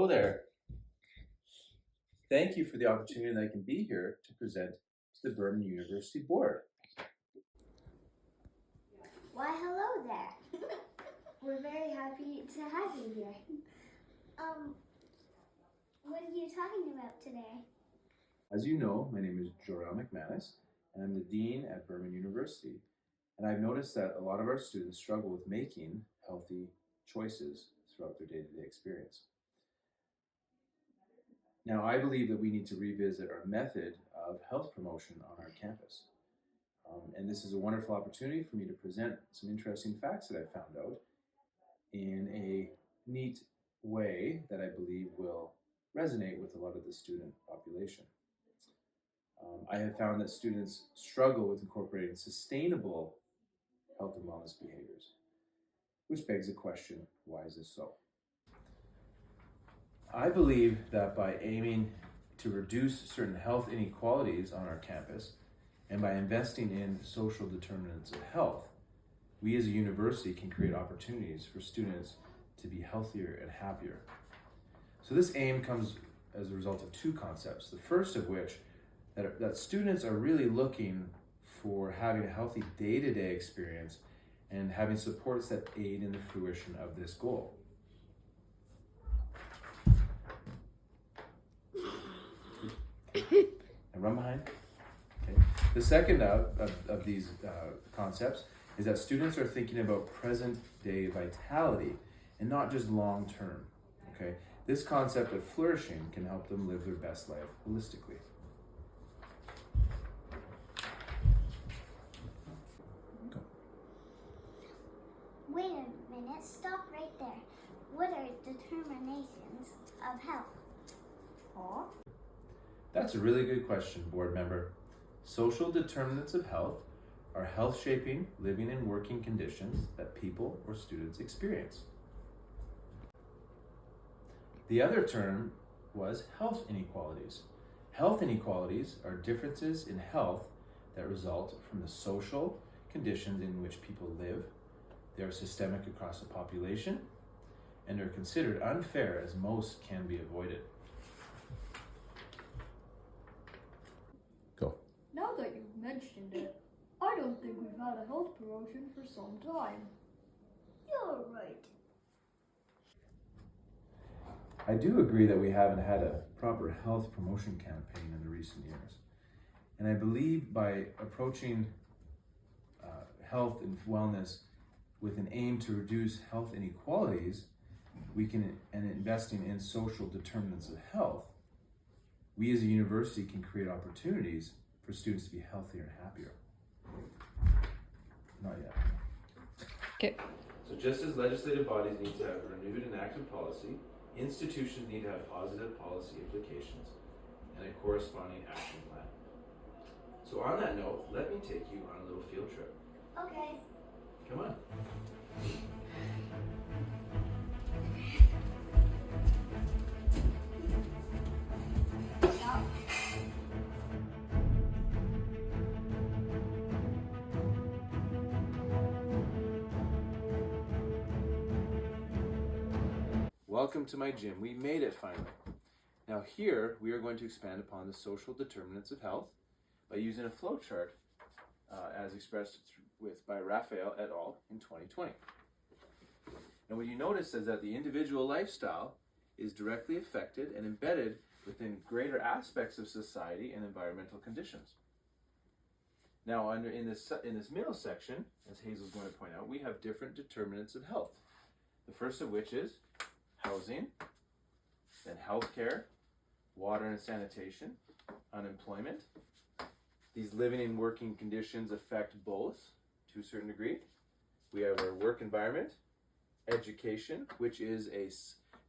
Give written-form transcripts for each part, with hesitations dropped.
Hello there. Thank you for the opportunity that I can be here to present to the Burman University Board. Why, hello there. We're very happy to have you here. What are you talking about today? As you know, my name is Jorel McManes, and I'm the Dean at Burman University. And I've noticed that a lot of our students struggle with making healthy choices throughout their day-to-day experience. Now, I believe that we need to revisit our method of health promotion on our campus. And this is a wonderful opportunity for me to present some interesting facts that I've found out in a neat way that I believe will resonate with a lot of the student population. I have found that students struggle with incorporating sustainable health and wellness behaviors, which begs the question, why is this so? I believe that by aiming to reduce certain health inequalities on our campus, and by investing in social determinants of health, we as a university can create opportunities for students to be healthier and happier. So this aim comes as a result of two concepts. The first of which, that students are really looking for having a healthy day-to-day experience and having supports that aid in the fruition of this goal. And run behind. Okay. The second of these concepts is that students are thinking about present day vitality and not just long term. Okay. This concept of flourishing can help them live their best life holistically. Go. Wait a minute, stop right there. What are determinations of health? Huh? That's a really good question, board member. Social determinants of health are health-shaping living and working conditions that people or students experience. The other term was health inequalities. Health inequalities are differences in health that result from the social conditions in which people live. They are systemic across the population and are considered unfair as most can be avoided. Go. Now that you've mentioned it, I don't think we've had a health promotion for some time. You're right. I do agree that we haven't had a proper health promotion campaign in the recent years. And I believe by approaching health and wellness with an aim to reduce health inequalities, and investing in social determinants of health, we as a university can create opportunities for students to be healthier and happier. Not yet. Okay. So just as legislative bodies need to have renewed and active policy, institutions need to have positive policy implications and a corresponding action plan. So on that note, let me take you on a little field trip. Okay. Come on. Stop. Welcome to my gym. We made it finally. Now here, we are going to expand upon the social determinants of health by using a flow chart as expressed by Raphael et al. In 2020. And what you notice is that the individual lifestyle is directly affected and embedded within greater aspects of society and environmental conditions. Now, in this middle section, as Hazel's going to point out, we have different determinants of health. The first of which is housing, then healthcare, water and sanitation, unemployment. These living and working conditions affect both to a certain degree. We have our work environment, education, which is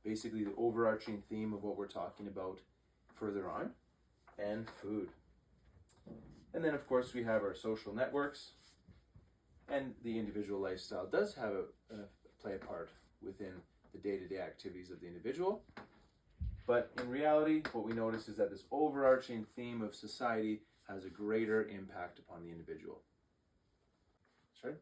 basically the overarching theme of what we're talking about further on, and food. And then of course we have our social networks, and the individual lifestyle does have play a part within the day-to-day activities of the individual. But in reality, what we notice is that this overarching theme of society has a greater impact upon the individual. Sorry?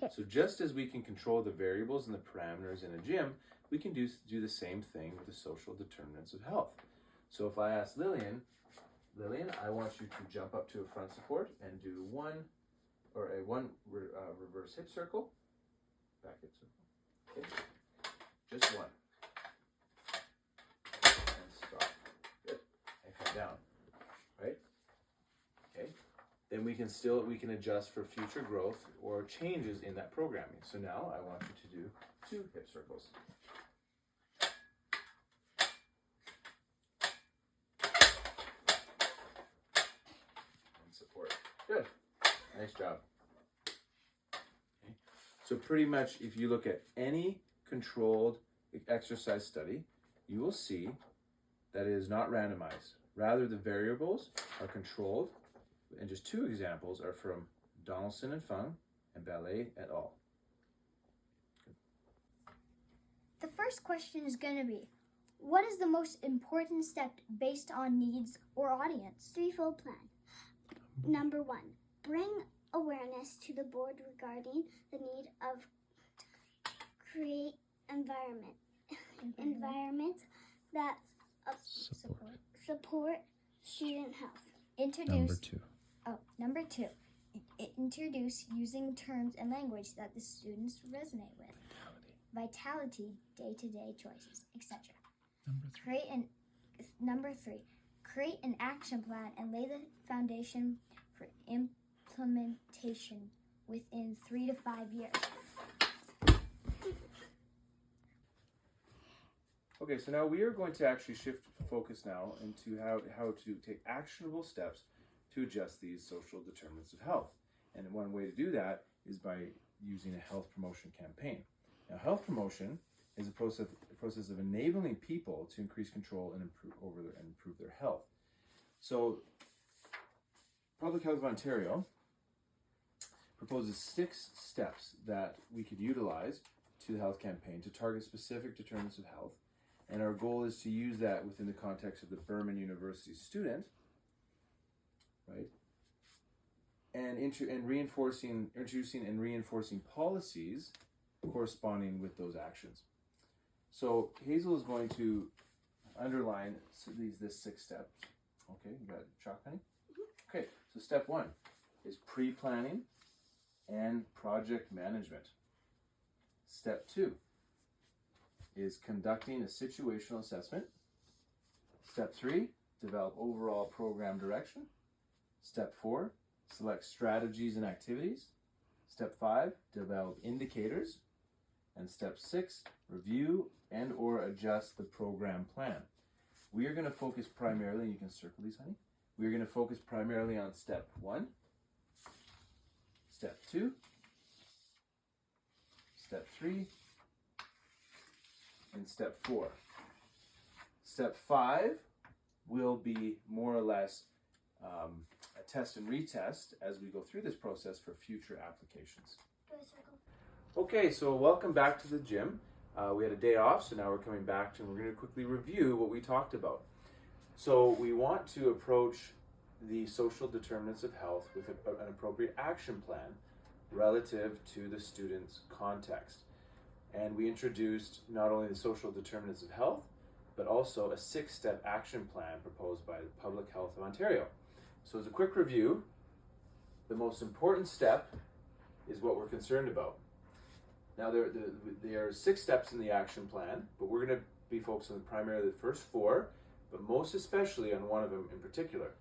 So just as we can control the variables and the parameters in a gym we can do the same thing with the social determinants of health. So if I ask Lillian, I want you to jump up to a front support and do one reverse hip circle, back hip circle, okay, just one, and stop, good, and come down, right, okay, then we can adjust for future growth or changes in that programming. So now I want you to do 2 hip circles. Good. Nice job. Okay. So pretty much if you look at any controlled exercise study, you will see that it is not randomized. Rather, the variables are controlled, and just 2 examples are from Donaldson and Fung and Ballet et al. The first question is going to be, what is the most important step based on needs or audience? Threefold plan. Number 1, bring awareness to the board regarding the need of create environment that support student health. Number two, introduce using terms and language that the students resonate with. Vitality, day-to-day choices, etc. Number three, create an action plan and lay the foundation for implementation within 3 to 5 years. Okay, so now we are going to actually shift focus now into how to take actionable steps to adjust these social determinants of health. And one way to do that is by using a health promotion campaign. Now, health promotion is a process of enabling people to increase control and improve their health. So, Public Health of Ontario proposes 6 steps that we could utilize to the health campaign to target specific determinants of health. And our goal is to use that within the context of the Burman University student, right? And introducing and reinforcing policies corresponding with those actions. So Hazel is going to underline this 6 steps. Okay, you got chalk, honey? Mm-hmm. Okay, so step 1 is pre-planning and project management. Step 2 is conducting a situational assessment. Step 3, develop overall program direction. Step 4, select strategies and activities. Step 5, develop indicators. And step 6, review and or adjust the program plan. We are going to focus primarily, you can circle these, honey. We are going to focus primarily on step 1, step 2, step 3, and step 4. Step 5 will be more or less a test and retest as we go through this process for future applications. Okay, so welcome back to the gym. We had a day off, so now we're coming back and we're going to quickly review what we talked about. So we want to approach the social determinants of health with an appropriate action plan relative to the student's context. And we introduced not only the social determinants of health, but also a 6-step action plan proposed by the Public Health of Ontario. So as a quick review, the most important step is what we're concerned about. Now there are 6 steps in the action plan, but we're going to be focused on primarily the first 4, but most especially on one of them in particular.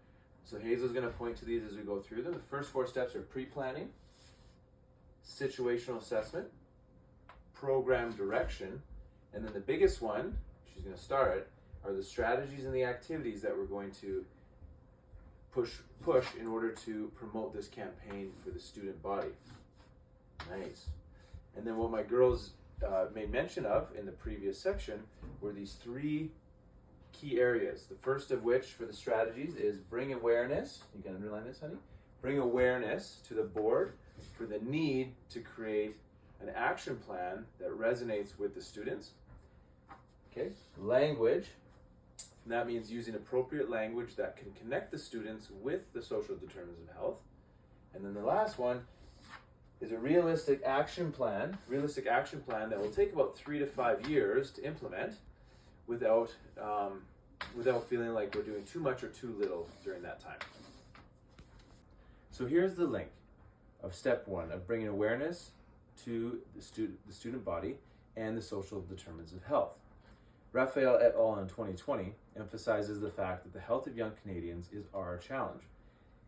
So Hazel's going to point to these as we go through them. The first 4 steps are pre-planning, situational assessment, program direction, and then the biggest one, she's going to start, are the strategies and the activities that we're going to push in order to promote this campaign for the student body. Nice. And then what my girls made mention of in the previous section were these 3 key areas. The first of which for the strategies is bring awareness, you can underline this, honey, bring awareness to the board for the need to create an action plan that resonates with the students. Okay, language, and that means using appropriate language that can connect the students with the social determinants of health. And then the last one, is a realistic action plan that will take about 3 to 5 years to implement without feeling like we're doing too much or too little during that time. So here's the link of step 1 of bringing awareness to the student body and the social determinants of health. Raphael et al. In 2020 emphasizes the fact that the health of young Canadians is our challenge,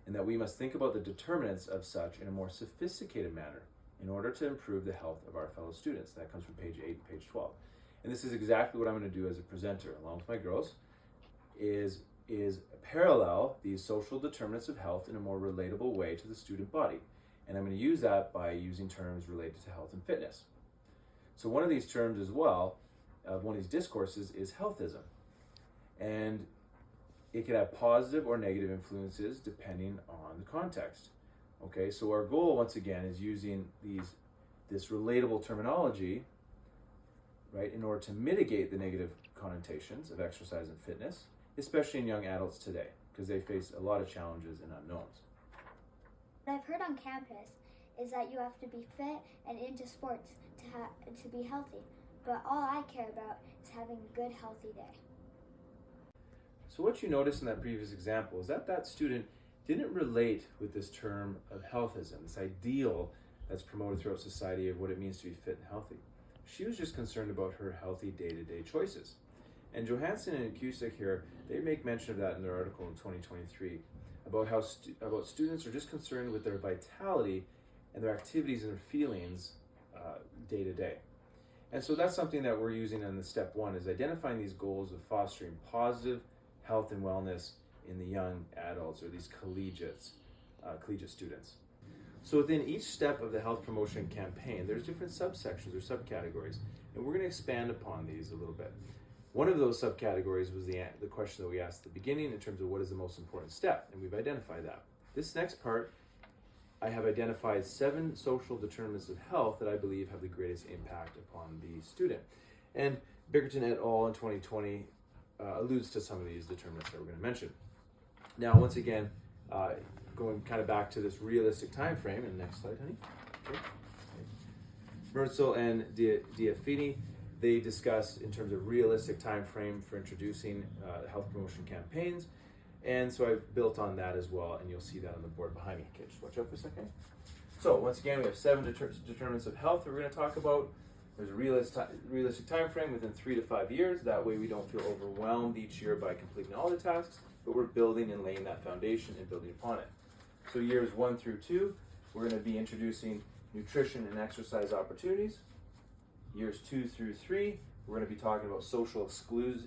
and that we must think about the determinants of such in a more sophisticated manner in order to improve the health of our fellow students. That comes from page 8 and page 12. And this is exactly what I'm going to do as a presenter, along with my girls, is parallel these social determinants of health in a more relatable way to the student body. And I'm going to use that by using terms related to health and fitness. So one of these terms as well, one of these discourses, is healthism. And it could have positive or negative influences depending on the context. Okay, so our goal, once again, is using this relatable terminology, right, in order to mitigate the negative connotations of exercise and fitness, especially in young adults today, because they face a lot of challenges and unknowns. What I've heard on campus is that you have to be fit and into sports to be healthy, but all I care about is having a good, healthy day. So what you notice in that previous example is that student didn't relate with this term of healthism, this ideal that's promoted throughout society of what it means to be fit and healthy. She was just concerned about her healthy day-to-day choices. And Johansson and Cusick here, they make mention of that in their article in 2023 about how students are just concerned with their vitality and their activities and their feelings day to day. And so that's something that we're using in the step 1, is identifying these goals of fostering positive health and wellness in the young adults, or these collegiate students. So within each step of the health promotion campaign, there's different subsections or subcategories, and we're going to expand upon these a little bit. One of those subcategories was the question that we asked at the beginning in terms of what is the most important step, and we've identified that. This next part, I have identified 7 social determinants of health that I believe have the greatest impact upon the student. And Bickerton et al. In 2020 alludes to some of these determinants that we're going to mention. Now, once again, going kind of back to this realistic time frame, and next slide, honey. Okay. Mertzel and Diafini, they discuss in terms of realistic time frame for introducing health promotion campaigns. And so I've built on that as well, and you'll see that on the board behind me. Okay, just watch out for a second. So once again, we have 7 determinants of health that we're going to talk about. There's a realistic time frame within 3 to 5 years. That way we don't feel overwhelmed each year by completing all the tasks, but we're building and laying that foundation and building upon it. So years 1 through 2, we're going to be introducing nutrition and exercise opportunities. Years 2 through 3, we're going to be talking about social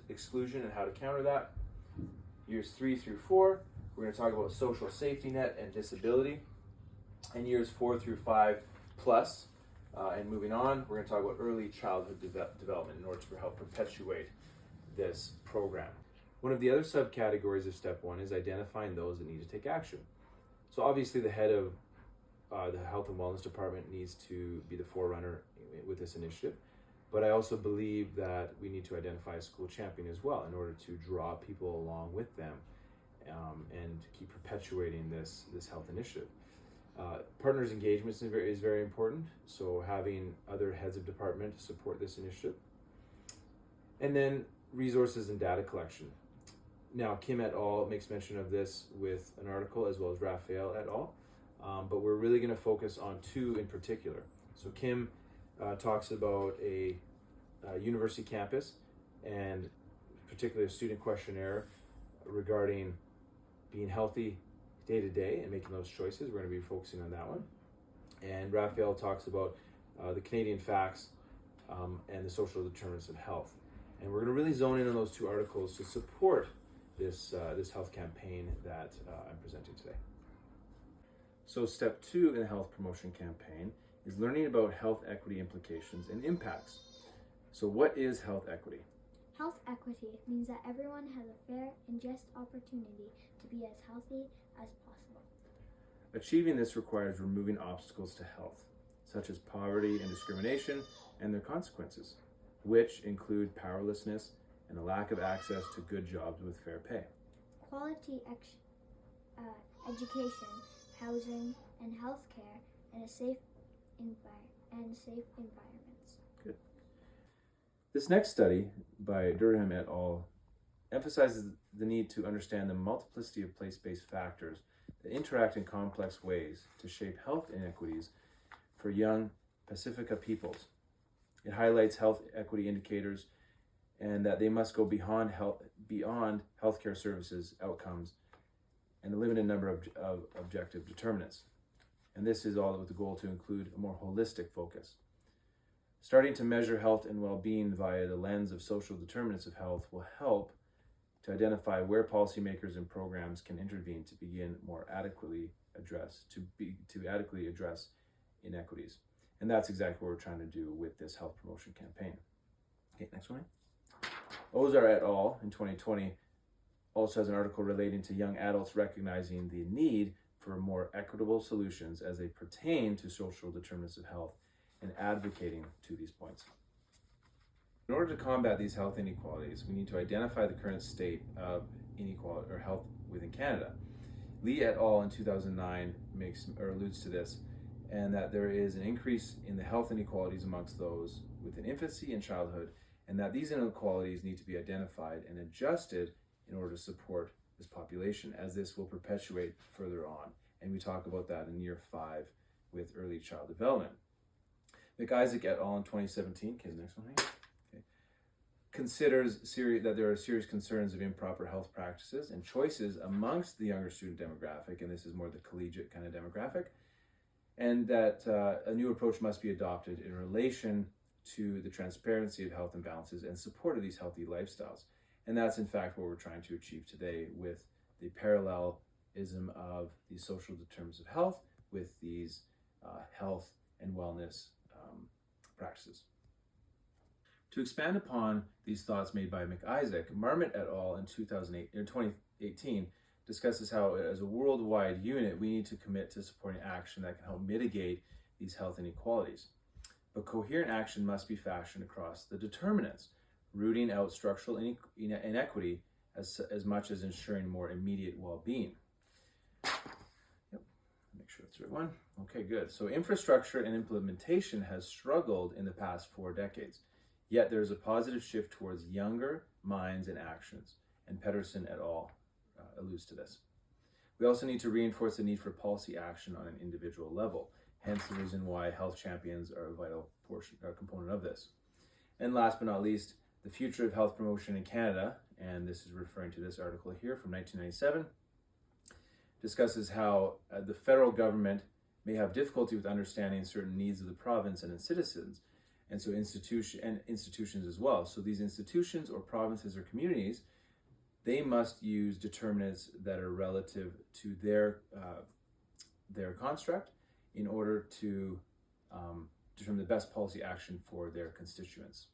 exclusion and how to counter that. Years 3 through 4, we're going to talk about social safety net and disability. And years 4 through 5 plus, and moving on, we're going to talk about early childhood development in order to help perpetuate this program. One of the other subcategories of step 1 is identifying those that need to take action. So obviously the head of the health and wellness department needs to be the forerunner with this initiative. But I also believe that we need to identify a school champion as well in order to draw people along with them and keep perpetuating this health initiative. Partners engagement is very important, so having other heads of department support this initiative. And then resources and data collection. Now, Kim et al. Makes mention of this with an article, as well as Raphael et al. But we're really going to focus on 2 in particular. So Kim talks about a university campus and particularly a student questionnaire regarding being healthy day to day and making those choices. We're going to be focusing on that one. And Raphael talks about the Canadian facts and the social determinants of health. And we're going to really zone in on those 2 articles to support this health campaign that I'm presenting today. So step 2 in the health promotion campaign is learning about health equity implications and impacts. So what is health equity? Health equity means that everyone has a fair and just opportunity to be as healthy as possible. Achieving this requires removing obstacles to health, such as poverty and discrimination and their consequences, which include powerlessness and a lack of access to good jobs with fair pay. Quality education, housing, and health care, and a safe and safe environments. Good. This next study by Durham et al. Emphasizes the need to understand the multiplicity of place-based factors that interact in complex ways to shape health inequities for young Pacifica peoples. It highlights health equity indicators and that they must go beyond healthcare services outcomes and a limited number of objective determinants. And this is all with the goal to include a more holistic focus. Starting to measure health and well-being via the lens of social determinants of health will help to identify where policymakers and programs can intervene to begin more adequately address inequities. And that's exactly what we're trying to do with this health promotion campaign. Okay, next one. Ozar et al. In 2020 also has an article relating to young adults recognizing the need for more equitable solutions as they pertain to social determinants of health and advocating to these points. In order to combat these health inequalities, we need to identify the current state of inequality or health within Canada. Lee et al. In 2009 alludes to this, and that there is an increase in the health inequalities amongst those within infancy and childhood, and that these inequalities need to be identified and adjusted in order to support this population, as this will perpetuate further on. And we talk about that in year 5 with early child development. McIsaac et al. In 2017, okay, the next one here. Considers that there are serious concerns of improper health practices and choices amongst the younger student demographic, and this is more the collegiate kind of demographic, and that a new approach must be adopted in relation to the transparency of health imbalances and support of these healthy lifestyles. And that's in fact what we're trying to achieve today with the parallelism of the social determinants of health with these health and wellness practices. To expand upon these thoughts made by McIsaac, Marmot et al. In 2018 discusses how, as a worldwide unit, we need to commit to supporting action that can help mitigate these health inequalities. But coherent action must be fashioned across the determinants, rooting out structural inequity as much as ensuring more immediate well-being. Yep. Make sure that's the right one. Okay, good. So infrastructure and implementation has struggled in the past 4 decades. Yet there is a positive shift towards younger minds and actions, and Pedersen et al. Alludes to this. We also need to reinforce the need for policy action on an individual level, hence the reason why health champions are a vital component of this. And last but not least, the future of health promotion in Canada, and this is referring to this article here from 1997, discusses how the federal government may have difficulty with understanding certain needs of the province and its citizens, and so institutions as well. So these institutions or provinces or communities, they must use determinants that are relative to their construct in order to determine the best policy action for their constituents.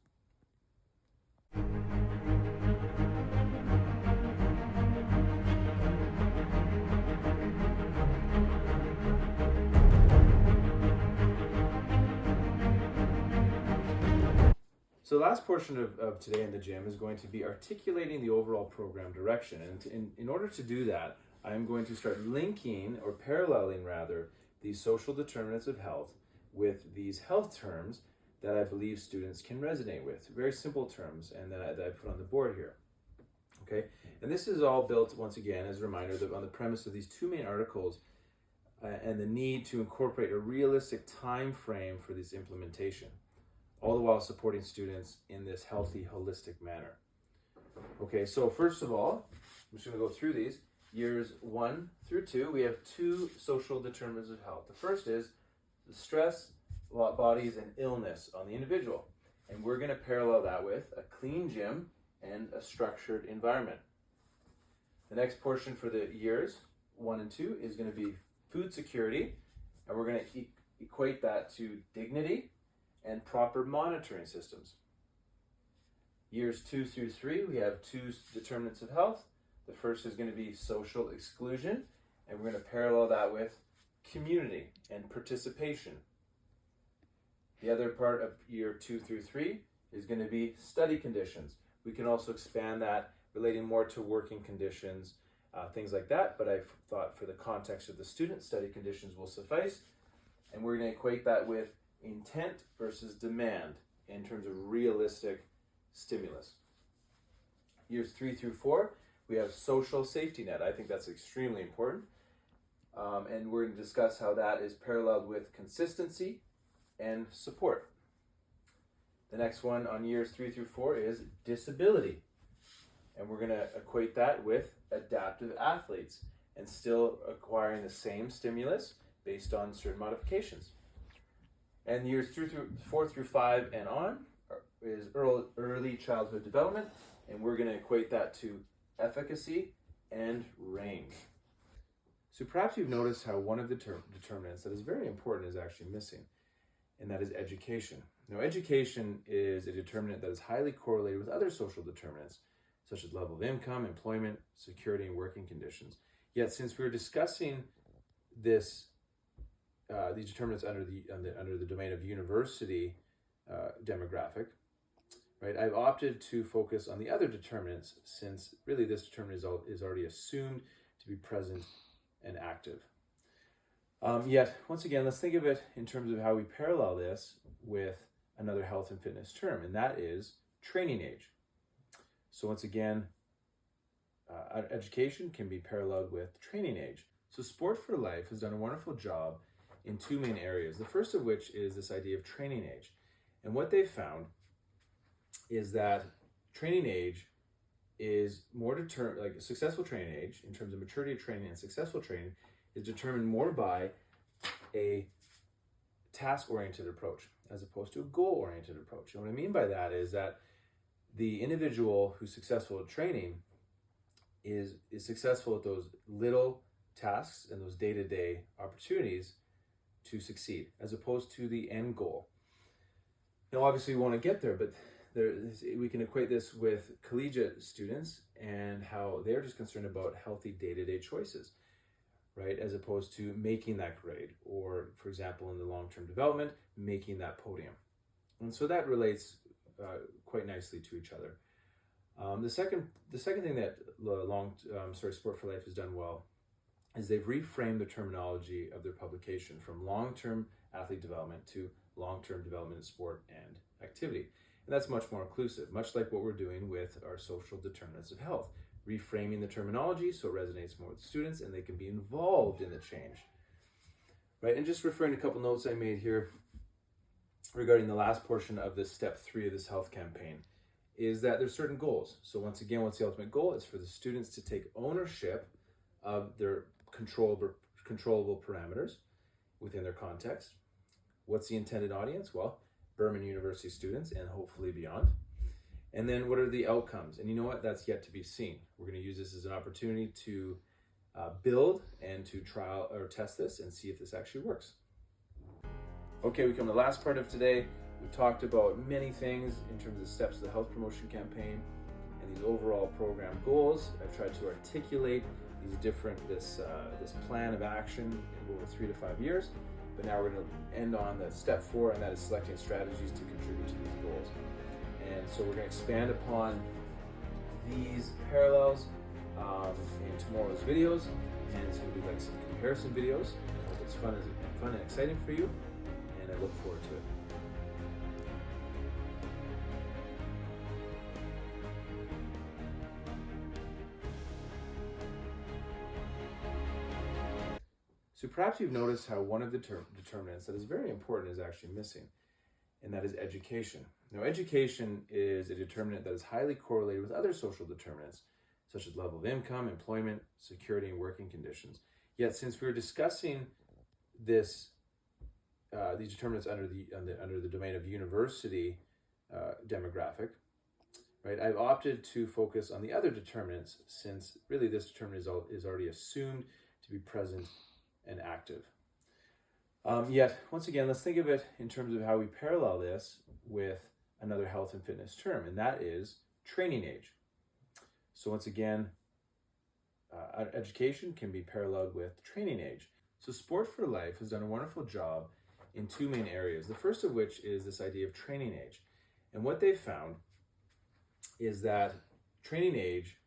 So the last portion of today in the gym is going to be articulating the overall program direction. And in order to do that, I'm going to start linking, or paralleling rather, these social determinants of health with these health terms that I believe students can resonate with. Very simple terms, and that I put on the board here. Okay, and this is all built, once again, as a reminder, on the premise of these 2 main articles and the need to incorporate a realistic time frame for this implementation, all the while supporting students in this healthy, holistic manner. Okay, so first of all, I'm just going to go through these. Years 1 through 2, we have 2 social determinants of health. The first is the stress, bodies, and illness on the individual. And we're going to parallel that with a clean gym and a structured environment. The next portion for the years 1 and 2 is going to be food security, and we're going to equate that to dignity and proper monitoring systems. Years 2 through 3, we have 2 determinants of health. The first is going to be social exclusion, and we're going to parallel that with community and participation. The other part of year 2 through 3 is going to be study conditions. We can also expand that, relating more to working conditions, things like that, but I thought for the context of the student, study conditions will suffice. And we're going to equate that with intent versus demand in terms of realistic stimulus. Years 3 through 4, we have social safety net. I think that's extremely important. And we're going to discuss how that is paralleled with consistency and support. The next one on years 3 through 4 is disability. And we're going to equate that with adaptive athletes and still acquiring the same stimulus based on certain modifications. And years 4 through 5 and on is early childhood development, and we're going to equate that to efficacy and range. So perhaps you've noticed how one of the determinants that is very important is actually missing, and that is education. Now, education is a determinant that is highly correlated with other social determinants, such as level of income, employment, security, and working conditions. Yet, since we're discussing these determinants under the domain of university demographic, right? I've opted to focus on the other determinants, since really this determinant is already assumed to be present and active. Yet, once again, let's think of it in terms of how we parallel this with another health and fitness term, and that is training age. So once again, education can be paralleled with training age. So Sport for Life has done a wonderful job in two main areas. The first of which is this idea of training age. And what they've found is that training age is more determined, like successful training age, in terms of maturity of training and successful training, is determined more by a task-oriented approach as opposed to a goal-oriented approach. And what I mean by that is that the individual who's successful at training is successful at those little tasks and those day-to-day opportunities to succeed, as opposed to the end goal. Now, obviously, we want to get there, but we can equate this with collegiate students and how they're just concerned about healthy day-to-day choices, right? As opposed to making that grade, or, for example, in the long-term development, making that podium. And so that relates quite nicely to each other. The second thing that Sport for Life has done well is they've reframed the terminology of their publication from long-term athlete development to long-term development in sport and activity. And that's much more inclusive, much like what we're doing with our social determinants of health, reframing the terminology so it resonates more with students and they can be involved in the change. Right, and just referring to a couple notes I made here regarding the last portion of this step 3 of this health campaign, is that there's certain goals. So once again, what's the ultimate goal? It's for the students to take ownership of their controllable parameters within their context. What's the intended audience? Well, Berman University students and hopefully beyond. And then what are the outcomes? And you know what? That's yet to be seen. We're going to use this as an opportunity to build and to trial or test this and see if this actually works. Okay, we come to the last part of today. We've talked about many things in terms of the steps of the health promotion campaign and these overall program goals. I've tried to articulate this plan of action over 3 to 5 years. But now we're going to end on the step 4, and that is selecting strategies to contribute to these goals. And so we're going to expand upon these parallels in tomorrow's videos, and it's going to be like some comparison videos. I hope it's fun and exciting for you, and I look forward to it. So perhaps you've noticed how one of the determinants that is very important is actually missing, and that is education. Now, education is a determinant that is highly correlated with other social determinants, such as level of income, employment, security, and working conditions. Yet, since we're discussing these determinants under the domain of university demographic, right? I've opted to focus on the other determinants, since really this determinant is already assumed to be present and active. Yet, once again, let's think of it in terms of how we parallel this with another health and fitness term, and that is training age. So once again, education can be paralleled with training age. So Sport for Life has done a wonderful job in two main areas. The first of which is this idea of training age. And what they've found is that training age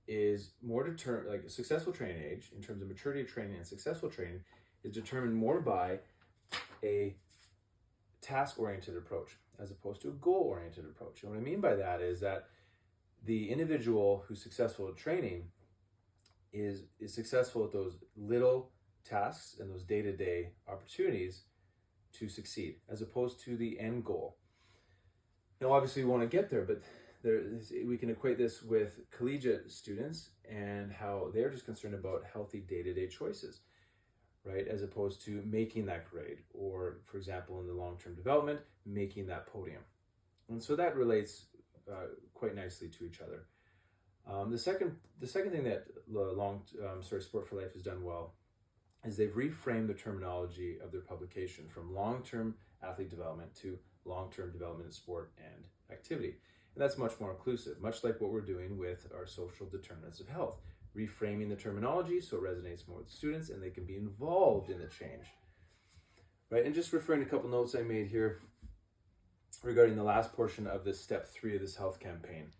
is more determined, like successful training age, in terms of maturity of training and successful training, is determined more by a task-oriented approach as opposed to a goal-oriented approach. And what I mean by that is that the individual who's successful at training is successful at those little tasks and those day-to-day opportunities to succeed, as opposed to the end goal. Now, obviously, we want to get there, but we can equate this with collegiate students and how they're just concerned about healthy day-to-day choices, right? As opposed to making that grade, or, for example, in the long-term development, making that podium. And so that relates quite nicely to each other. The second thing that Sport for Life has done well is they've reframed the terminology of their publication from long-term athlete development to long-term development in sport and activity. And that's much more inclusive, much like what we're doing with our social determinants of health, reframing the terminology so it resonates more with students and they can be involved in the change. Right, and just referring to a couple notes I made here regarding the last portion of this step 3 of this health campaign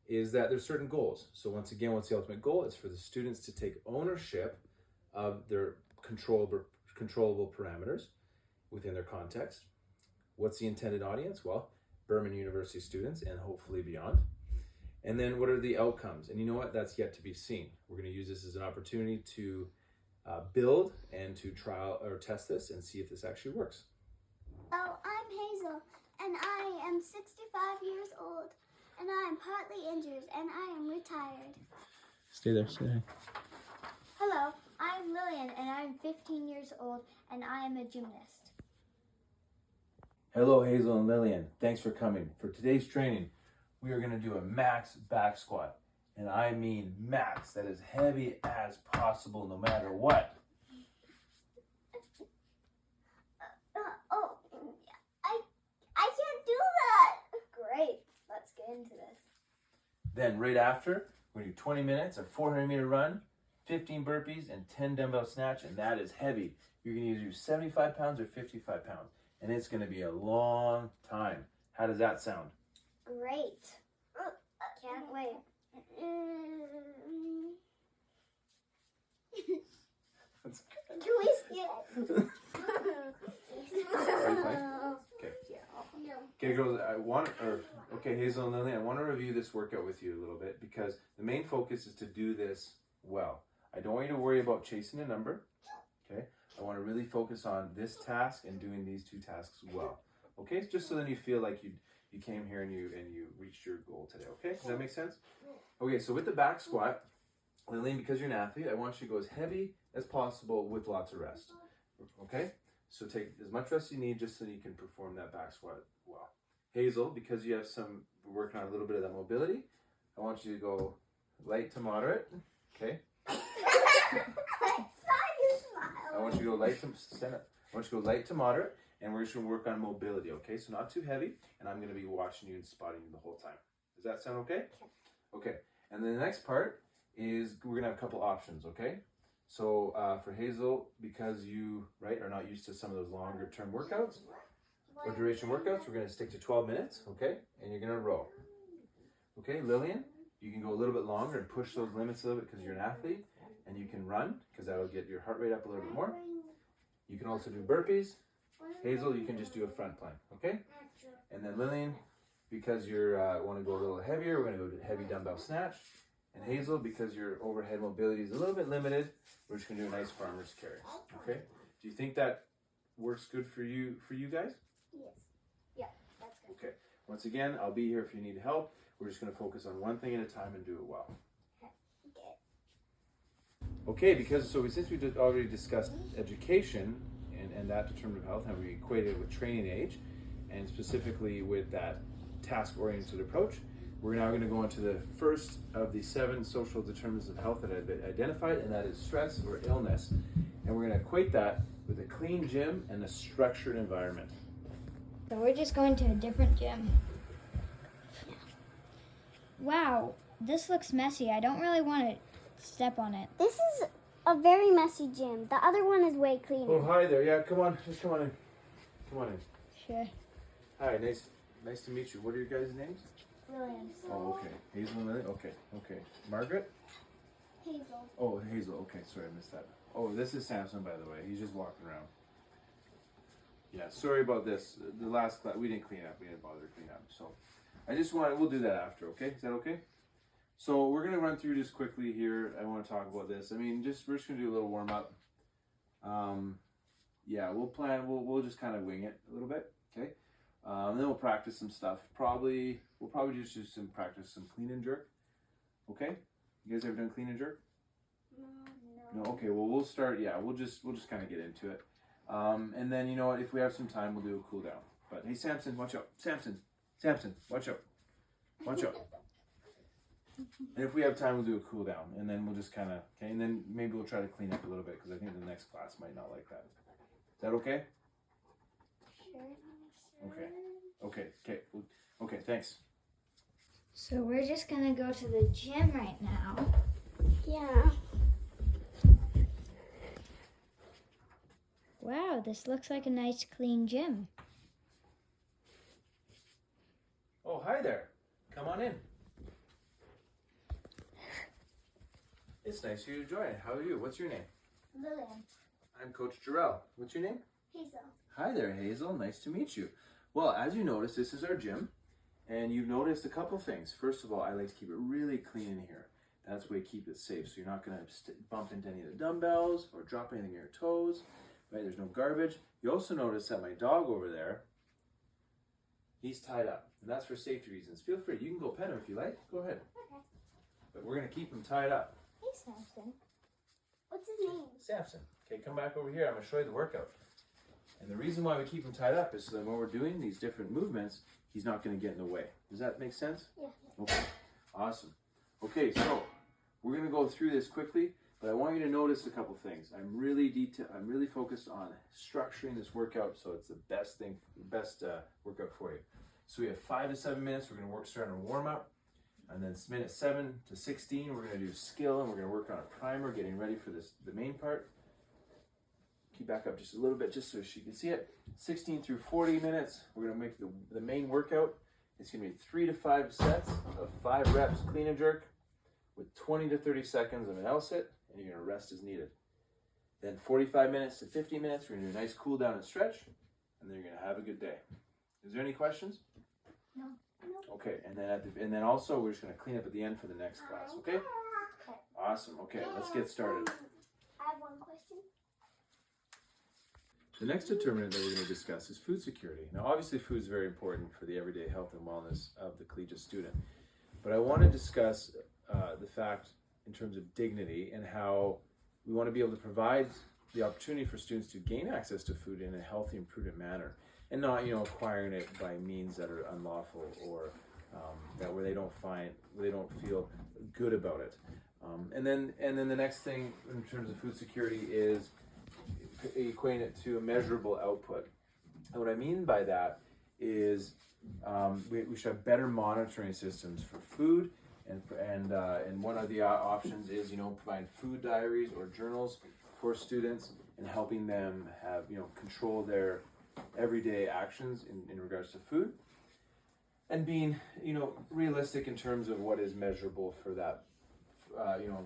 is that there's certain goals. So once again, what's the ultimate goal? It's for the students to take ownership of their controllable parameters within their context. What's the intended audience? Well, Berman University students and hopefully beyond. And then what are the outcomes? And you know what? That's yet to be seen. We're going to use this as an opportunity to build and to trial or test this and see if this actually works. Oh, I'm Hazel, and I am 65 years old, and I am partly injured, and I am retired. Stay there, stay there. Hello, I'm Lillian, and I'm 15 years old, and I am a gymnast. Hello, Hazel and Lillian. Thanks for coming. For today's training, we are going to do a max back squat. And I mean max, that is heavy as possible no matter what. I can't do that. Great, let's get into this. Then right after, we're going to do 20 minutes, a 400-meter run, 15 burpees, and 10 dumbbell snatch, and that is heavy. You're going to either do 75 pounds or 55 pounds, and it's going to be a long time. How does that sound? Great. Can't wait. Can we skip? Okay, girls, Hazel and Lillian, I want to review this workout with you a little bit because the main focus is to do this well. I don't want you to worry about chasing a number, okay? I want to really focus on this task and doing these 2 tasks well, okay? Just so then you feel like you came here and you reached your goal today, okay? Does that make sense? Okay, so with the back squat, Lillian, because you're an athlete, I want you to go as heavy as possible with lots of rest, okay? So take as much rest as you need just so you can perform that back squat well. Hazel, because you have we're working on a little bit of that mobility, I want you to go light to moderate, okay? I saw you smile. I want you to go light to stand up. I want you to go light to moderate, and we're just going to work on mobility, okay? So not too heavy, and I'm going to be watching you and spotting you the whole time. Does that sound okay? Okay. And then the next part is we're going to have a couple options, okay? So for Hazel, because you are not used to some of those longer term workouts or duration workouts, we're going to stick to 12 minutes, okay? And you're going to row. Okay, Lillian, you can go a little bit longer and push those limits a little bit because you're an athlete, and you can run because that'll get your heart rate up a little bit more. You can also do burpees. Hazel, you can just do a front plank, okay? And then Lillian, because you want to go a little heavier, we're going to go to heavy dumbbell snatch. And Hazel, because your overhead mobility is a little bit limited, we're just going to do a nice farmer's carry, okay? Do you think that works good for you guys? Yes. Yeah, that's good. Okay. Once again, I'll be here if you need help. We're just going to focus on one thing at a time and do it well. Okay, since we already discussed education and that determinative health, and we equated it with training age, and specifically with that task-oriented approach, we're now going to go into the first of the 7 social determinants of health that I've identified, and that is stress or illness. And we're going to equate that with a clean gym and a structured environment. So we're just going to a different gym. Wow, this looks messy. I don't really want to step on it. This is a very messy gym. The other one is way cleaner. Oh, hi there. Yeah, come on. Just come on in. Come on in. Sure. Hi, nice to meet you. What are your guys' names? Lillian. Oh, okay. Hazel and Lillian? Okay. Margaret? Hazel. Oh, Hazel. Okay, sorry, I missed that. Oh, this is Samson, by the way. He's just walking around. Yeah, sorry about this. The last class, we didn't clean up. We didn't bother to clean up. So we'll do that after, okay? Is that okay? So we're going to run through just quickly here. I want to talk about this. I mean, we're just going to do a little warm up. Yeah, we'll just kind of wing it a little bit, okay? And then we'll practice some stuff. We'll probably just do some clean and jerk, okay? You guys ever done clean and jerk? No. Okay, well, we'll start, yeah, we'll just kind of get into it. And then, you know what, if we have some time, we'll do a cool down. But hey, Samson, watch out. Samson, watch out. Watch out. And if we have time, we'll do a cool down. And then we'll just kind of, okay, and then maybe we'll try to clean up a little bit because I think the next class might not like that. Is that okay? Sure. Okay, thanks. So we're just gonna go to the gym right now. Yeah. Wow, this looks like a nice clean gym. Oh, hi there. Come on in. It's nice of you to join. How are you? What's your name? Lillian. I'm Coach Jorel. What's your name? Hazel. Hi there, Hazel. Nice to meet you. Well, as you notice, this is our gym, and you've noticed a couple things. First of all, I like to keep it really clean in here. That's why I keep it safe, so you're not going to bump into any of the dumbbells or drop anything in your toes. Right? There's no garbage. You also notice that my dog over there, he's tied up, and that's for safety reasons. Feel free. You can go pet him if you like. Go ahead. Okay. But we're going to keep him tied up. Hey, Samson. What's his name? Samson. Okay, come back over here. I'm going to show you the workout. And the reason why we keep him tied up is so that when we're doing these different movements, he's not going to get in the way. Does that make sense? Yeah. Okay, awesome. Okay, so we're going to go through this quickly, but I want you to notice a couple things. I'm really focused on structuring this workout so it's the best workout for you. So we have 5 to 7 minutes. We're going to start on a warm up, and then minute 7 to 16, we're going to do skill, and we're going to work on a primer, getting ready for the main part. Keep back up just a little bit, just so she can see it. 16 through 40 minutes, we're going to make the main workout. It's going to be 3 to 5 sets of 5 reps clean and jerk with 20 to 30 seconds of an L sit, and you're going to rest as needed. Then 45 minutes to 50 minutes, we're going to do a nice cool down and stretch, and then you're going to have a good day. Is there any questions? No. Okay, and then also we're just going to clean up at the end for the next class, okay? Awesome. Okay, let's get started. I have one question. The next determinant that we're going to discuss is food security. Now, obviously, food is very important for the everyday health and wellness of the collegiate student. But I want to discuss the fact in terms of dignity and how we want to be able to provide the opportunity for students to gain access to food in a healthy and prudent manner, and not, acquiring it by means that are unlawful or where they don't feel good about it. And then the next thing in terms of food security is equating it to a measurable output. And what I mean by that is we should have better monitoring systems for food, and one of the options is provide food diaries or journals for students and helping them have control their everyday actions in regards to food, and being realistic in terms of what is measurable for that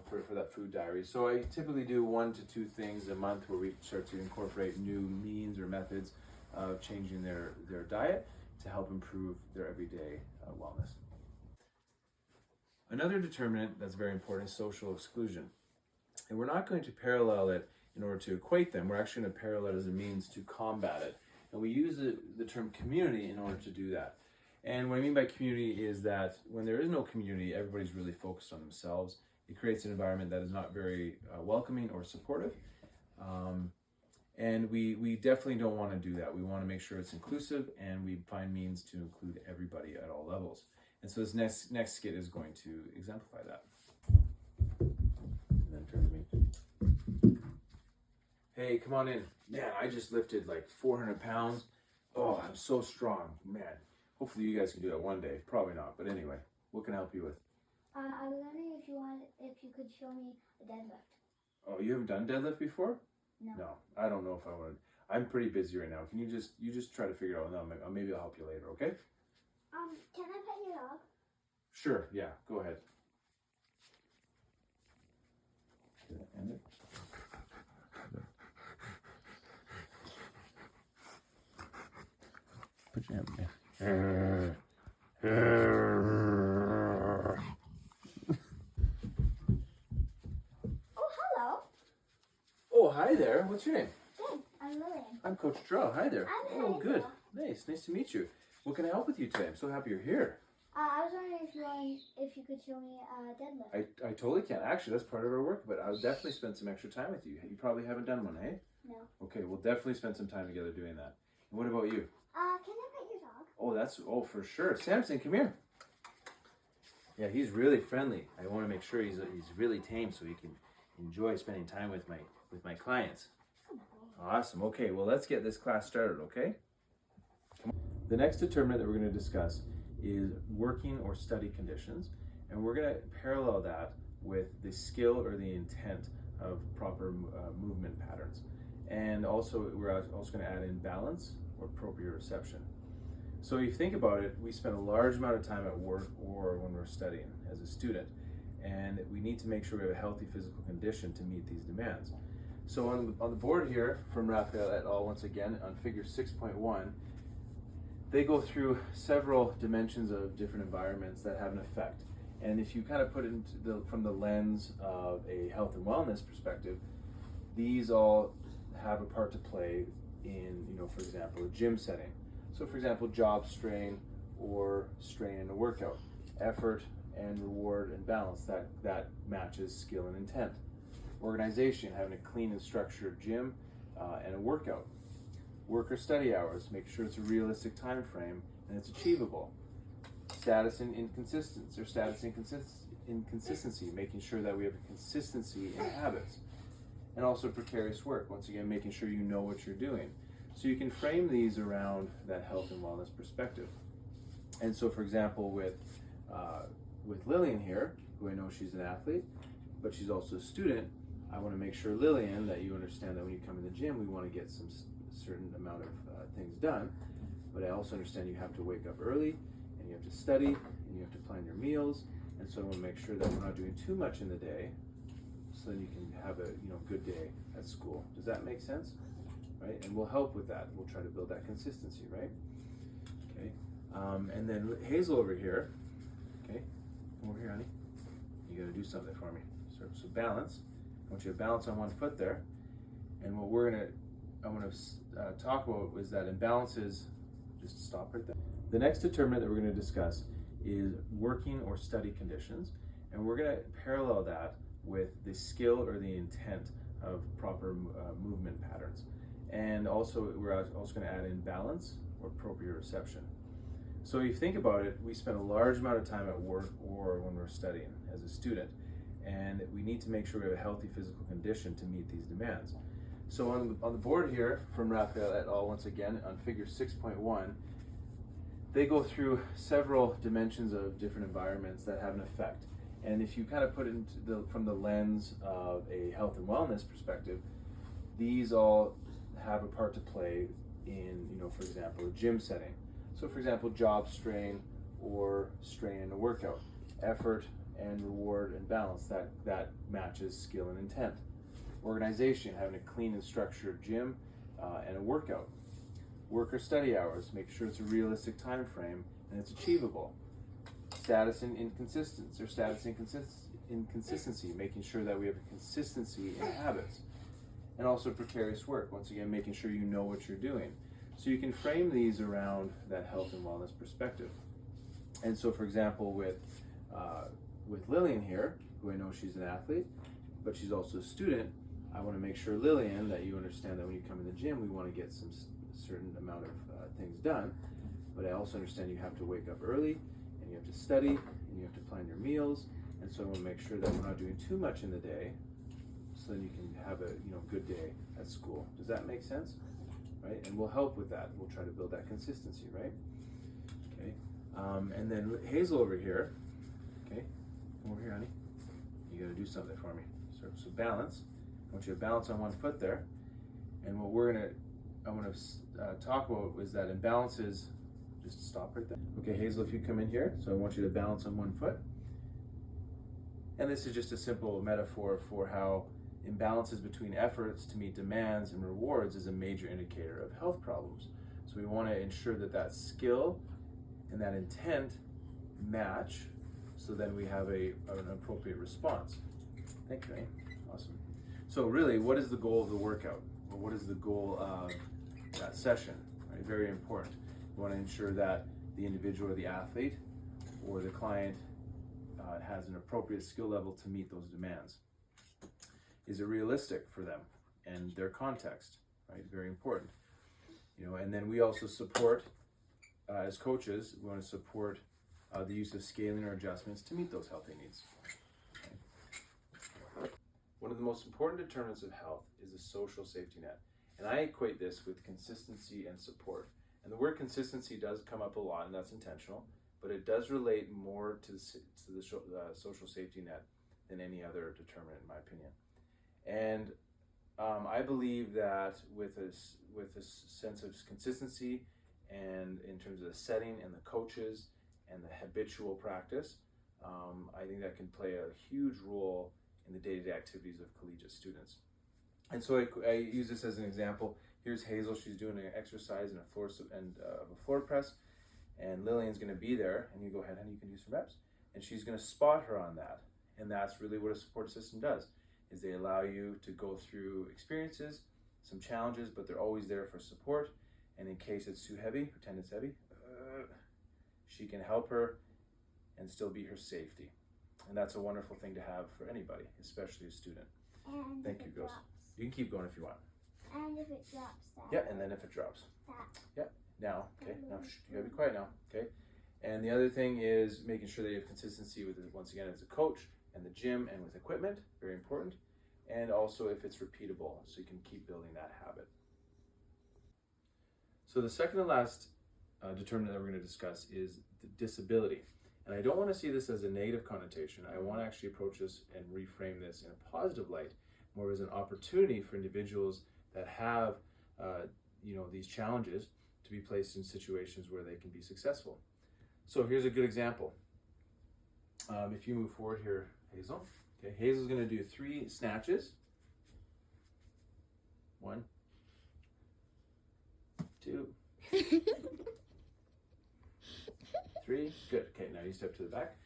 for that food diary. So I typically do 1 to 2 things a month where we start to incorporate new means or methods of changing their diet to help improve their everyday wellness. Another determinant that's very important is social exclusion. And we're not going to parallel it in order to equate them. We're actually going to parallel it as a means to combat it. And we use the term community in order to do that. And what I mean by community is that when there is no community, everybody's really focused on themselves. It creates an environment that is not very welcoming or supportive. And we definitely don't want to do that. We want to make sure it's inclusive, and we find means to include everybody at all levels. And so this next skit is going to exemplify that. And then turn to me. Hey, come on in. Man, I just lifted like 400 pounds. Oh, I'm so strong, man. Hopefully you guys can do that one day. Probably not, but anyway, what can I help you with? I was wondering if you could show me a deadlift. Oh, you haven't done deadlift before? No. No, I don't know if I want to. I'm pretty busy right now. Can you just try to figure it out? No, maybe I'll help you later, okay? Can I pet your dog? Sure, yeah, go ahead. Did I end it? Oh, hello. Oh, hi there. What's your name? Good. I'm Lillian. I'm Coach Jorel. Hi there. I'm Oh, Hazel. good. Nice to meet you. What can I help with you today? I'm so happy you're here. I was wondering if you could show me a deadlift. I totally can. Actually, that's part of our work, but I'll definitely spend some extra time with you. You probably haven't done one, eh? No. Okay, we'll definitely spend some time together doing that. And what about you? Can I pet your dog? Oh, for sure. Samson, come here. Yeah, he's really friendly. I want to make sure he's really tame so he can enjoy spending time with my clients. Awesome. Okay, well, let's get this class started, okay? The next determinant that we're going to discuss is working or study conditions, and we're going to parallel that with the skill or the intent of proper movement patterns. And also, we're also going to add in balance or proprioception. So if you think about it, we spend a large amount of time at work or when we're studying as a student, and we need to make sure we have a healthy physical condition to meet these demands. So on the board here from Raphael et al., once again, on figure 6.1, they go through several dimensions of different environments that have an effect. And if you kind of put it from the lens of a health and wellness perspective, these all have a part to play in, for example, a gym setting. So for example, job strain or strain in a workout, effort and reward and balance, that matches skill and intent. Organization, having a clean and structured gym and a workout. Work or study hours, make sure it's a realistic time frame and it's achievable. Status and inconsistency, inconsistency, making sure that we have a consistency in habits. And also precarious work, once again, making sure you know what you're doing. So you can frame these around that health and wellness perspective. And so, for example, with Lillian here, who I know she's an athlete, but she's also a student, I want to make sure, Lillian, that you understand that when you come in the gym, we want to get some certain amount of things done. But I also understand you have to wake up early, and you have to study, and you have to plan your meals. And so I want to make sure that we're not doing too much in the day, so then you can have a good day at school. Does that make sense? Right? And we'll help with that. We'll try to build that consistency, right? Okay. And then Hazel over here. Okay. Come over here, honey. You got to do something for me. So balance. I want you to balance on one foot there. And what I want to talk about is that imbalances. Just stop right there. The next determinant that we're going to discuss is working or study conditions, and we're going to parallel that with the skill or the intent of proper movement patterns. And also, we're also going to add in balance or proprioception. So if you think about it, we spend a large amount of time at work or when we're studying as a student, and we need to make sure we have a healthy physical condition to meet these demands. So on the board here from Raphael et al., once again, on figure 6.1, they go through several dimensions of different environments that have an effect. And if you kind of put it from the lens of a health and wellness perspective, these all have a part to play in, for example, a gym setting. So for example, job strain or strain in a workout, effort and reward and balance, that matches skill and intent. Organization, having a clean and structured gym and a workout. Work or study hours, make sure it's a realistic time frame and it's achievable. Status and inconsistency, making sure that we have a consistency in habits. And also precarious work, once again, making sure you know what you're doing. So you can frame these around that health and wellness perspective. And so, for example, with Lillian here, who I know she's an athlete, but she's also a student, I want to make sure, Lillian, that you understand that when you come in the gym, we want to get some certain amount of things done. But I also understand you have to wake up early, and you have to study, and you have to plan your meals. And so I want to make sure that we're not doing too much in the day, so then you can have a good day at school. Does that make sense? Right? And we'll help with that. We'll try to build that consistency, right? Okay. And then Hazel over here. Okay. Come over here, honey. You got to do something for me. So balance. I want you to balance on one foot there. And what I want to talk about is that imbalances. Just stop right there. Okay, Hazel, if you come in here. So I want you to balance on one foot. And this is just a simple metaphor for how imbalances between efforts to meet demands and rewards is a major indicator of health problems. So we want to ensure that that skill and that intent match, so then we have an appropriate response. Thank you, awesome. So really, what is the goal of the workout? Or what is the goal of that session? Right? Very important. We want to ensure that the individual or the athlete or the client has an appropriate skill level to meet those demands. Is it realistic for them and their context? Right, very important. And then we also support, as coaches, we want to support the use of scaling or adjustments to meet those healthy needs. Okay. One of the most important determinants of health is the social safety net. And I equate this with consistency and support. And the word consistency does come up a lot, and that's intentional, but it does relate more to the social safety net than any other determinant, in my opinion. And I believe that with this sense of consistency, and in terms of the setting and the coaches and the habitual practice, I think that can play a huge role in the day-to-day activities of collegiate students. And so I use this as an example. Here's Hazel. She's doing an exercise in a floor press, and Lillian's going to be there. And you go ahead, honey, you can do some reps. And she's going to spot her on that. And that's really what a support system does. Is they allow you to go through experiences, some challenges, but they're always there for support. And in case it's too heavy, pretend it's heavy, she can help her and still be her safety. And that's a wonderful thing to have for anybody, especially a student. And Thank you, Ghost. You can keep going if you want. And if it drops that. Yeah, and then if it drops. That. Yeah, now, okay, now you gotta be quiet now, okay? And the other thing is making sure that you have consistency with it, once again, as a coach, and the gym, and with equipment, very important. And also if it's repeatable, so you can keep building that habit. So the second and last determinant that we're going to discuss is the disability. And I don't want to see this as a negative connotation. I want to actually approach this and reframe this in a positive light, more as an opportunity for individuals that have these challenges to be placed in situations where they can be successful. So here's a good example. If you move forward here, Hazel. Okay, Hazel's going to do 3 snatches. 1, 2, 3. Good. Okay, now you step to the back.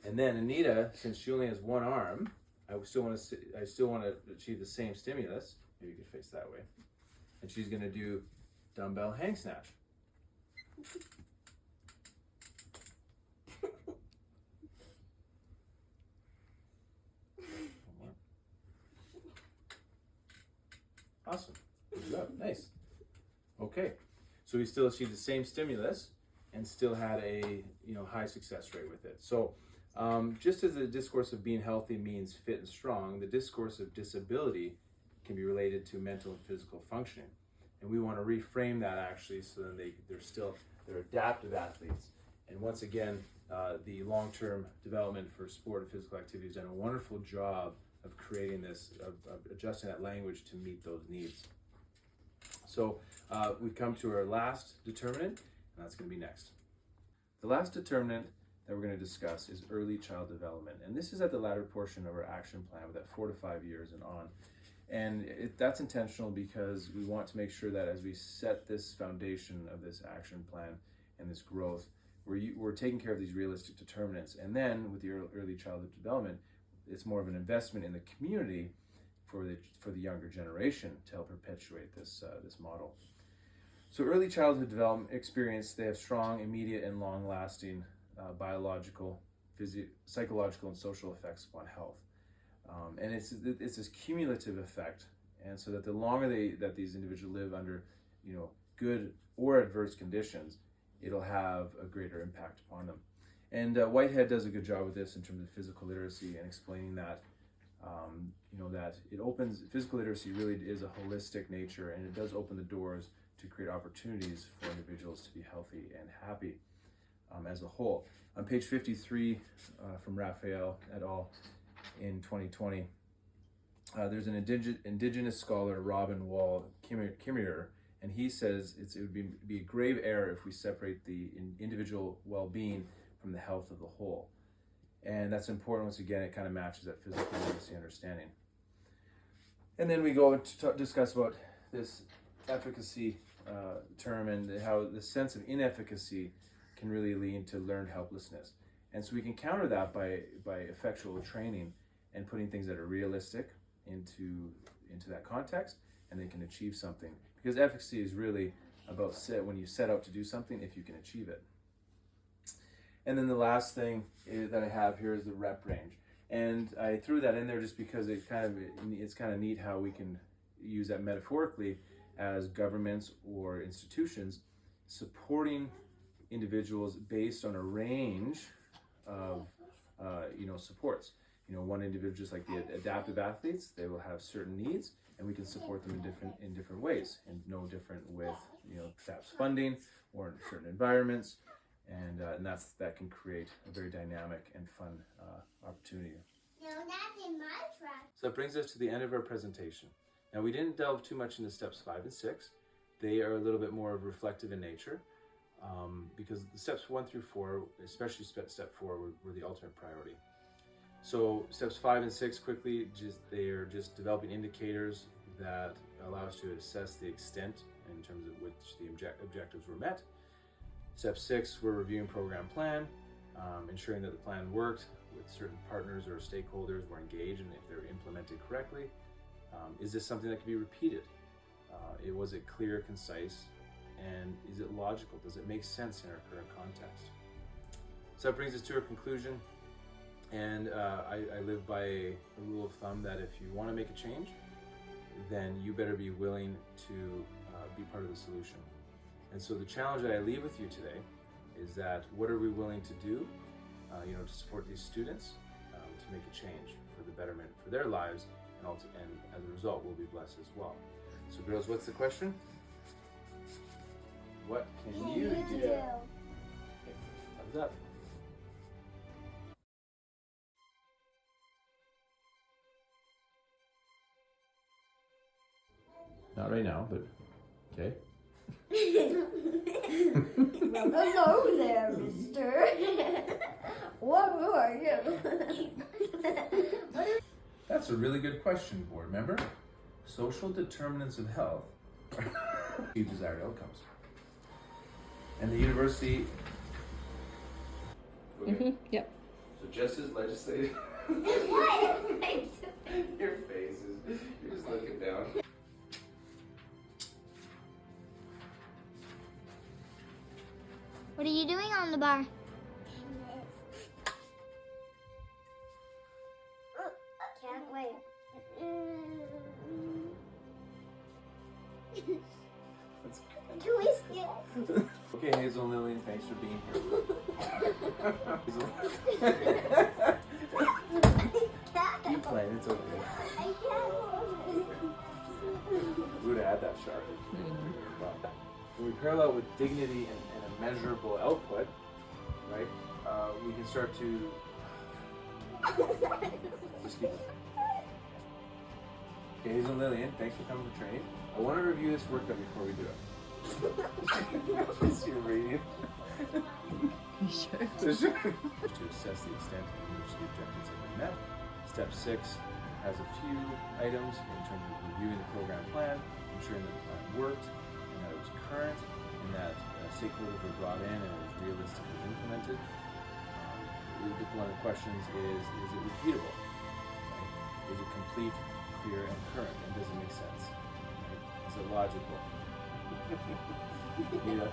And then Anita, since she only has 1 arm, I still want to achieve the same stimulus. Maybe you could face that way. And she's going to do dumbbell hang snatch. Awesome. Good job. Nice. Okay. So we still achieved the same stimulus and still had a high success rate with it. So just as the discourse of being healthy means fit and strong, the discourse of disability can be related to mental and physical functioning. And we want to reframe that actually, so then they're adaptive athletes. And once again, the long-term development for sport and physical activity has done a wonderful job of creating this, of adjusting that language to meet those needs. So we've come to our last determinant, and that's going to be next. The last determinant that we're going to discuss is early child development. And this is at the latter portion of our action plan, with that 4 to 5 years and on. And that's intentional because we want to make sure that as we set this foundation of this action plan and this growth, we're taking care of these realistic determinants. And then with the early childhood development, it's more of an investment in the community for the younger generation to help perpetuate this model. So early childhood development experience, they have strong, immediate, and long-lasting biological, psychological, and social effects upon health. And it's this cumulative effect, and so that the longer that these individuals live under, good or adverse conditions, it'll have a greater impact upon them. And Whitehead does a good job with this in terms of physical literacy and explaining that, that physical literacy really is a holistic nature, and it does open the doors to create opportunities for individuals to be healthy and happy as a whole. On page 53 from Raphael et al. In 2020, there's an indigenous scholar, Robin Wall Kimmerer, and he says it would be a grave error if we separate the individual well-being from the health of the whole. And that's important. Once again, it kind of matches that physical literacy understanding. And then we go to discuss about this efficacy term, and how the sense of inefficacy can really lead to learned helplessness. And so we can counter that by effectual training and putting things that are realistic into that context, and they can achieve something. Because efficacy is really about when you set out to do something, if you can achieve it. And then the last thing that I have here is the rep range. And I threw that in there just because it's kind of neat how we can use that metaphorically as governments or institutions supporting individuals based on a range of supports. One individual, just like the adaptive athletes, they will have certain needs, and we can support them in different ways, and no different with perhaps funding or in certain environments, and that can create a very dynamic and fun opportunity. No, that's in my truck. So that brings us to the end of our presentation. Now, we didn't delve too much into steps 5 and 6. They are a little bit more reflective in nature, because the steps 1 through 4, especially step 4, were the ultimate priority. So steps 5 and 6, quickly, they are just developing indicators that allow us to assess the extent in terms of which the objectives were met. Step 6, we're reviewing program plan, ensuring that the plan worked, with certain partners or stakeholders were engaged, and if they're implemented correctly. Is this something that can be repeated? Was it clear, concise, and is it logical? Does it make sense in our current context? So that brings us to our conclusion. And I live by a rule of thumb that if you want to make a change, then you better be willing to be part of the solution. And so the challenge that I leave with you today is that what are we willing to do, to support these students, to make a change for the betterment for their lives, and as a result, we'll be blessed as well. So girls, what's the question? What can you do? Okay, thumbs up. Not right now, but okay. Well, hello there, mister. What are you? That's a really good question, board member. Social determinants of health achieve desired outcomes. And the university... Okay. Yep. So just as legislative... What? Your face is... You're just looking down. What are you doing on the bar? Can't wait. Twisted. Okay, Hazel and Lillian, thanks for being here. Keep playing, it's okay. I can't. We would have had that sharp. Wow. When we parallel with dignity and a measurable output, right, we can start to just keep it. Okay, Hazel and Lillian, thanks for coming to training. I want to review this workout before we do it. You're reading. You sure? To assess the extent to which the objectives have been met. Step 6 has a few items in terms of reviewing the program plan, ensuring that the plan worked, and that it was current, and that stakeholders were brought in and it was realistically implemented. One of the questions is it repeatable? Right? Is it complete, clear, and current? And does it make sense? Right? Is it logical? Yeah.